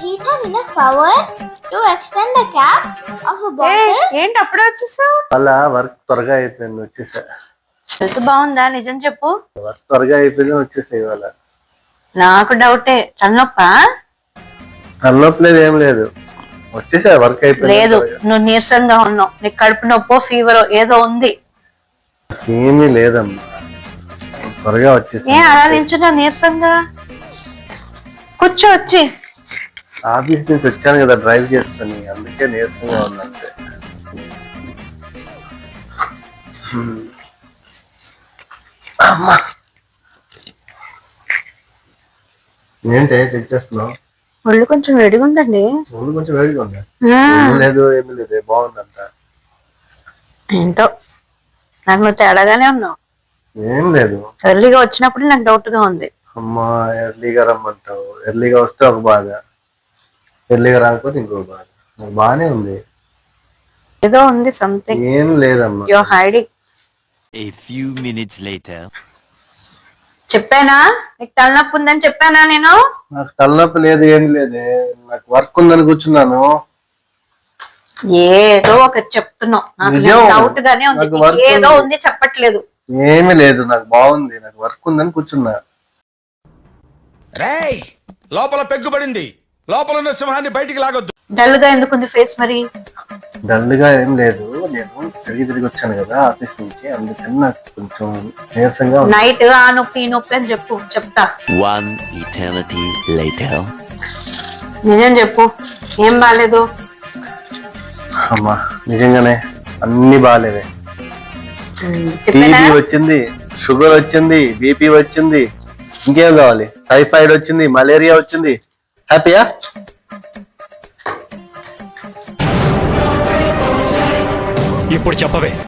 heat has enough power to extend the cap of a bottle. ఏంటి అప్పుడే వచ్చేసావు? అలా వర్క్ త్వరగా అయిపోయింది, వచ్చేసా. హెల్త్ బాగుందా? నిజం చెప్పు. వర్క్ త్వరగా అయిపోయింది, వచ్చేసా ఇవాళ. నాకు డౌటే. తలనొప్పా? తలనొప్పి లేదు, ఏం లేదు, వచ్చేసా. వర్క్ అయిపోయింది. లేదు, నువ్వు నీరసంగా ఉన్నావు. నీకు కడుపు నొప్పో ఫీవర్ ఏదో ఉంది. ఏమీ లేదమ్మా, త్వరగా వచ్చేసా. అలా నించున్నా నీరసంగా? కూర్చో వచ్చి. ఆఫీస్ నుంచి వచ్చాను కదా డ్రైవ్ చేసుకుని, అందుకే నీరసంగా ఉన్నంతే. అమ్మా, ఏంటి చెక్ చేస్తున్నావు? ఒళ్ళు కొంచెం వేడిగా ఉందండి. ఒళ్ళు కొంచెం వేడిగా ఉందా? లేదు, ఏమి లేదు, బాగుందంట. ఏంటో నాకు నువ్వు తేడాగానే ఉన్నావు. ఏం లేదు, ఎర్లీగా వచ్చినప్పుడు నాకు డౌట్ గా ఉంది. అమ్మా ఎర్లీగా రమ్మంటావు, ఎర్లీగా వస్తే ఒక బాధ, ఎర్లీగా రాకపోతే ఇంకో బాధ. నాకు బానే ఉంది. ఏదో ఉంది సంథింగ్. ఏం లేదమ్మా. You are hiding. A few minutes later. చెప్పానా నీకు తలనొప్పి ఉందని? చెప్పానా నేను? నాకు తలనొప్పి లేదు, ఏం లేదే, నాకు వర్క్ ఉందని కూర్చున్నాను. ఏదో ఒకటి చెప్తున్నావు, నాకు డౌట్ గానే ఉంది. ఏదో ఉంది చెప్పట్లేదు. ఏమీ లేదు, నాకు బాగుంది, నాకు వర్క్ ఉందని కూర్చున్నా. రేయ్, లోపల పెగ్గుపడింది, లోపల ఉన్న సింహాన్ని బయటికి లాగొద్దు. డల్ గా ఎందుకుంది ఫేస్ మరి? డల్ గా ఏం లేదు, నేను తిరిగి వచ్చాను కదా ఆఫీస్ నుంచి, అందుకని నాకు కొంచెం నీరసంగా ఉంది. నైట్ ఆ నొప్పి ఈ నొప్పి అని చెప్తా. One eternity later. నిజం చెప్పు, ఏం బాలేదు? అమ్మా నిజంగానే అన్ని బాగాలేవే. టీబీ వచ్చింది, షుగర్ వచ్చింది, బీపీ వచ్చింది, ఇంకేం కావాలి? టైఫాయిడ్ వచ్చింది, మలేరియా వచ్చింది. హ్యాపీయా? ఇప్పుడు చెప్పవే.